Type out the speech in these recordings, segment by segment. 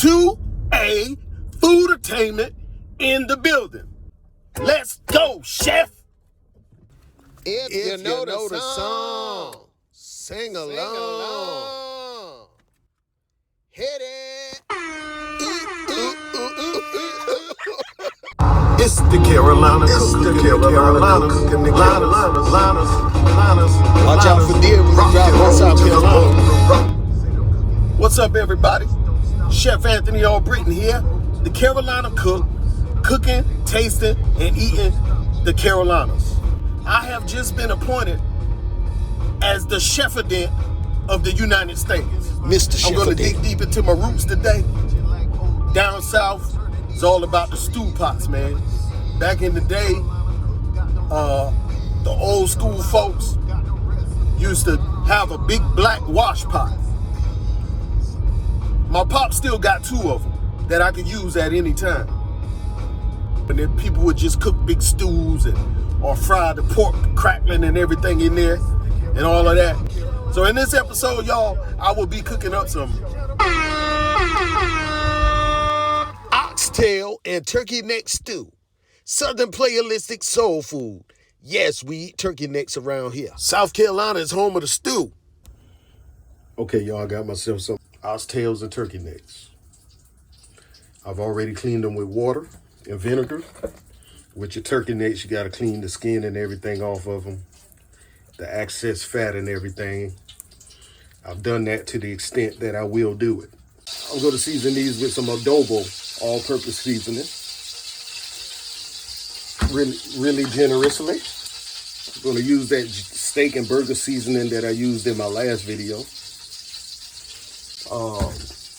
2A Food-Attainment in the building. Let's go, chef. If you know the song, sing along. Hit it. It's the Carolina Liners. Watch out for deer when you drive on South Carolina. What's up, everybody? Chef Anthony Albritton here, the Carolina cook, cooking, tasting, and eating the Carolinas. I have just been appointed as the chefadent of the United States. Mr. I'm going to Chefadent. dig deep into my roots today. Down south, it's all about the stew pots, man. Back in the day, the old school folks used to have a big black wash pot. My pop still got two of them that I could use at any time. And then people would just cook big stews or fry the pork crackling and everything in there and all of that. So in this episode, y'all, I will be cooking up some Oxtail and turkey neck stew. Southern playalistic soul food. Yes, we eat turkey necks around here. South Carolina is home of the stew. Okay, y'all, I got myself some oxtails and turkey necks. I've already cleaned them with water and vinegar. With your turkey necks, you got to clean the skin and everything off of them, the excess fat and everything. I've done that to the extent that I will do it. I'm going to season these with some adobo, all-purpose seasoning, really generously. I'm going to use that steak and burger seasoning that I used in my last video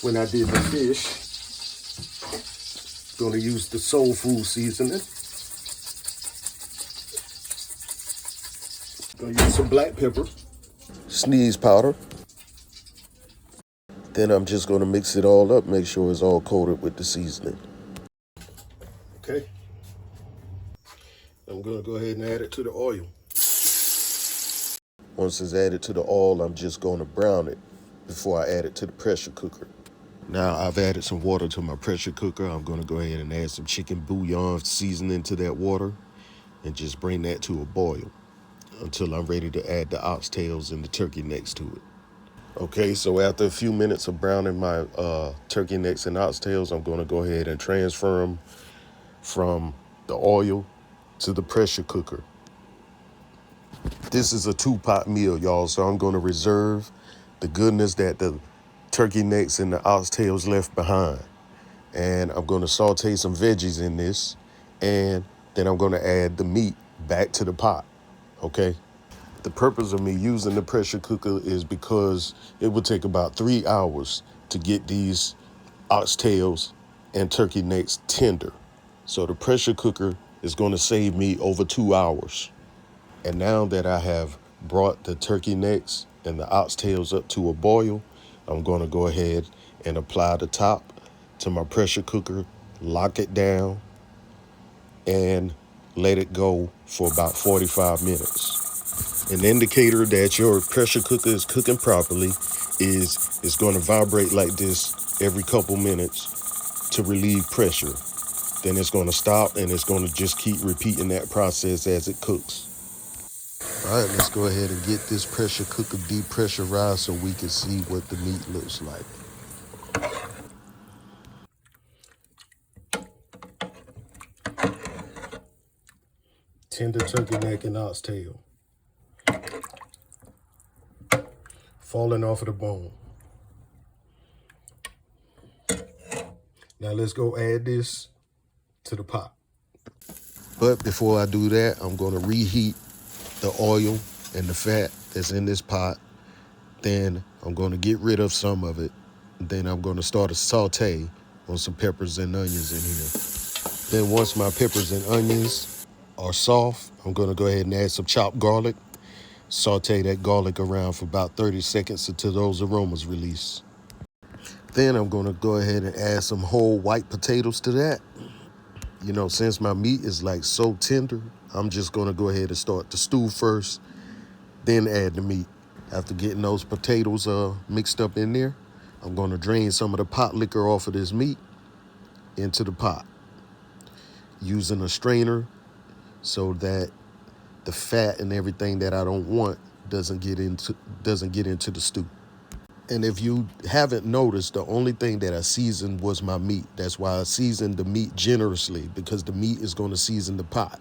when I did the fish. Going to use the soul food seasoning. Going to use some black pepper, sneeze powder. Then I'm just going to mix it all up, make sure it's all coated with the seasoning. Okay. I'm going to go ahead and add it to the oil. Once it's added to the oil, I'm just going to brown it before I add it to the pressure cooker. Now I've added some water to my pressure cooker. I'm going to go ahead and add some chicken bouillon seasoning to that water and just bring that to a boil until I'm ready to add the oxtails and the turkey necks to it. Okay, so after a few minutes of browning my turkey necks and oxtails, I'm going to go ahead and transfer them from the oil to the pressure cooker. This is a 2-pot meal, y'all, so I'm going to reserve the goodness that the turkey necks and the oxtails left behind. And I'm going to saute some veggies in this, and then I'm going to add the meat back to the pot, okay? The purpose of me using the pressure cooker is because it would take about 3 hours to get these oxtails and turkey necks tender. So the pressure cooker is going to save me over 2 hours. And now that I have brought the turkey necks and the oxtails up to a boil, I'm going to go ahead and apply the top to my pressure cooker, lock it down, and let it go for about 45 minutes. An indicator that your pressure cooker is cooking properly is it's going to vibrate like this every couple minutes to relieve pressure. Then it's going to stop, and it's going to just keep repeating that process as it cooks. All right, let's go ahead and get this pressure cooker depressurized so we can see what the meat looks like. Tender turkey neck and oxtail. Falling off of the bone. Now let's go add this to the pot. But before I do that, I'm going to reheat the oil and the fat that's in this pot. Then I'm going to get rid of some of it. Then I'm going to start a saute on some peppers and onions in here. Then once my peppers and onions are soft, I'm going to go ahead and add some chopped garlic. Saute that garlic around for about 30 seconds until those aromas release. Then I'm going to go ahead and add some whole white potatoes to that. You know, since my meat is like so tender, I'm just going to go ahead and start the stew first, then add the meat. After getting those potatoes mixed up in there, I'm going to drain some of the pot liquor off of this meat into the pot using a strainer so that the fat and everything that I don't want doesn't get into the stew. And if you haven't noticed, the only thing that I seasoned was my meat. That's why I seasoned the meat generously, because the meat is going to season the pot.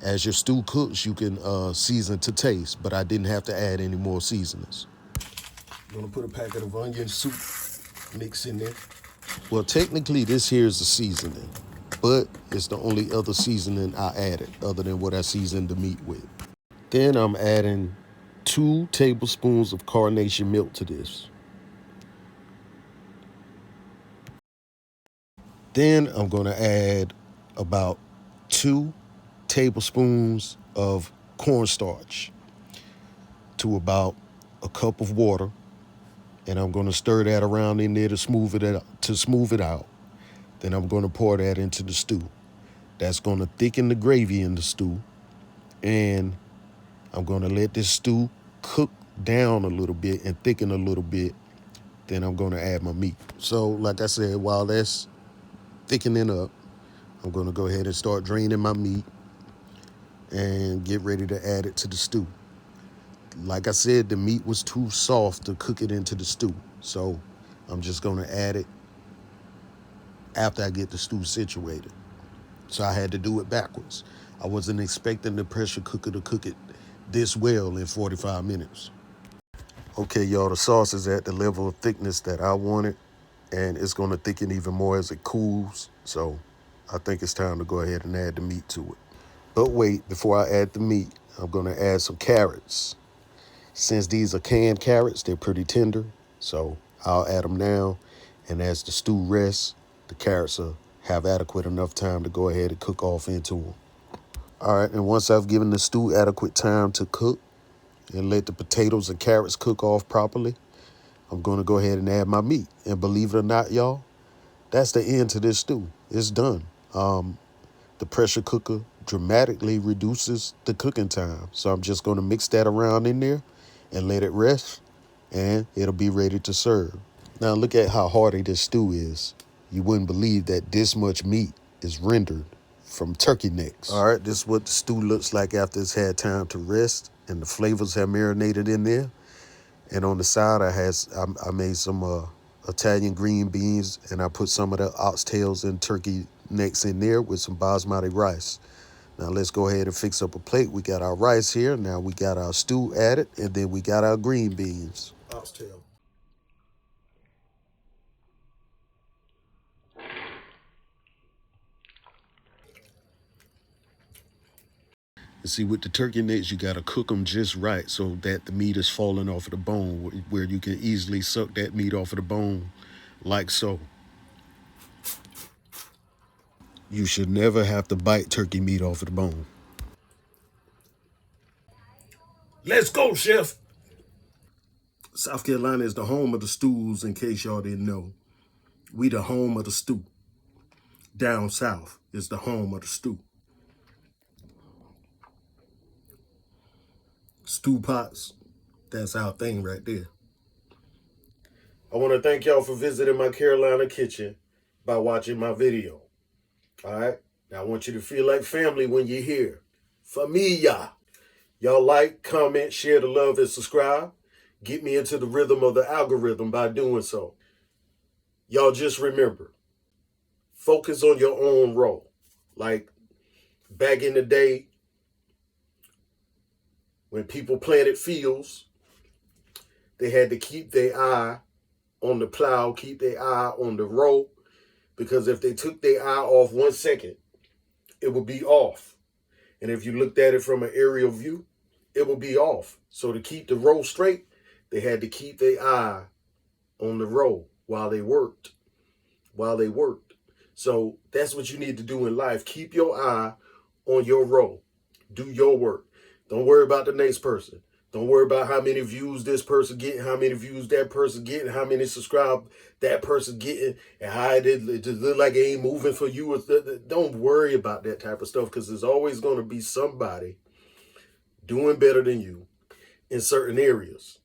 As your stew cooks, you can season to taste, but I didn't have to add any more seasonings. I'm going to put a packet of onion soup mix in there. Well, technically, this here is a seasoning, but it's the only other seasoning I added other than what I seasoned the meat with. Then I'm adding 2 tablespoons of carnation milk to this. Then I'm going to add about 2 tablespoons of cornstarch to about a cup of water, and I'm going to stir that around in there to smooth it out. Then I'm going to pour that into the stew. That's going to thicken the gravy in the stew, and I'm going to let this stew cook down a little bit and thicken a little bit. Then I'm going to add my meat. So, like I said, while that's thickening up, I'm going to go ahead and start draining my meat and get ready to add it to the stew. Like I said, the meat was too soft to cook it into the stew. So I'm just going to add it after I get the stew situated. So I had to do it backwards. I wasn't expecting the pressure cooker to cook it this well in 45 minutes. Okay, y'all, the sauce is at the level of thickness that I wanted, and it's going to thicken even more as it cools. So I think it's time to go ahead and add the meat to it. But wait, before I add the meat, I'm going to add some carrots. Since these are canned carrots, they're pretty tender, so I'll add them now. And as the stew rests, the carrots will have adequate enough time to go ahead and cook off into them. All right, and once I've given the stew adequate time to cook and let the potatoes and carrots cook off properly, I'm going to go ahead and add my meat. And believe it or not, y'all, that's the end to this stew. It's done. The pressure cooker dramatically reduces the cooking time. So I'm just going to mix that around in there and let it rest, and it'll be ready to serve. Now look at how hearty this stew is. You wouldn't believe that this much meat is rendered from turkey necks. All right, this is what the stew looks like after it's had time to rest and the flavors have marinated in there. And on the side, I made some Italian green beans, and I put some of the oxtails and turkey necks in there with some basmati rice. Now let's go ahead and fix up a plate. We got our rice here. Now we got our stew added, and then we got our green beans. Oxtail. You see, with the turkey necks, you got to cook them just right so that the meat is falling off of the bone, where you can easily suck that meat off of the bone like so. You should never have to bite turkey meat off of the bone. Let's go, chef. South Carolina is the home of the stews, in case y'all didn't know. We the home of the stew. Down south is the home of the stew. Stew pots, that's our thing right there. I want to thank y'all for visiting my Carolina kitchen by watching my video. All right? Now I want you to feel like family when you're here. Familia. Y'all like, comment, share the love, and subscribe. Get me into the rhythm of the algorithm by doing so. Y'all just remember, focus on your own role. Like back in the day, when people planted fields, they had to keep their eye on the plow, keep their eye on the row, because if they took their eye off 1 second, it would be off. And if you looked at it from an aerial view, it would be off. So to keep the row straight, they had to keep their eye on the row while they worked. So that's what you need to do in life. Keep your eye on your row. Do your work. Don't worry about the next person. Don't worry about how many views this person getting, how many views that person getting, how many subscribe that person getting, and how it just look like it ain't moving for you. Don't worry about that type of stuff, because there's always going to be somebody doing better than you in certain areas.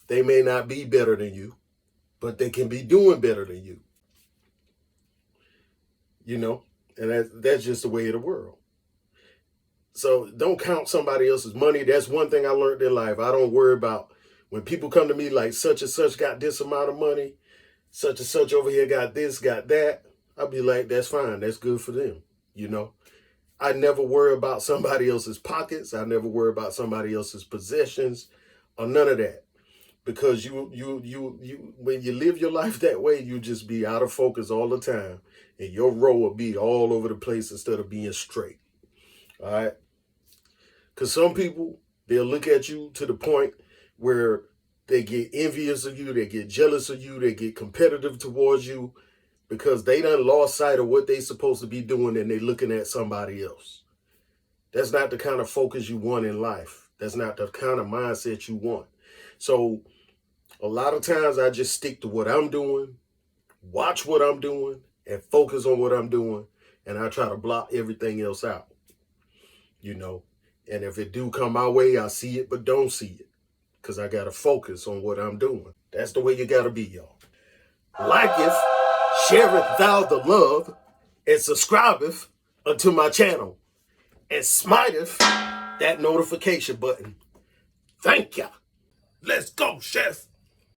They may not be better than you, but they can be doing better than you. You know, and that's just the way of the world. So don't count somebody else's money. That's one thing I learned in life. I don't worry about when people come to me like such and such got this amount of money, such and such over here got this, got that. I'll be like, that's fine. That's good for them. You know, I never worry about somebody else's pockets. I never worry about somebody else's possessions or none of that. Because you when you live your life that way, you just be out of focus all the time. And your row will be all over the place instead of being straight. All right. Because some people, they'll look at you to the point where they get envious of you, they get jealous of you, they get competitive towards you because they done lost sight of what they supposed to be doing and they looking at somebody else. That's not the kind of focus you want in life. That's not the kind of mindset you want. So a lot of times I just stick to what I'm doing, watch what I'm doing, and focus on what I'm doing. And I try to block everything else out, you know. And if it do come my way, I see it, but don't see it. Because I got to focus on what I'm doing. That's the way you got to be, y'all. Liketh, shareth thou the love, and subscribeth unto my channel. And smiteth that notification button. Thank ya. Let's go, chef.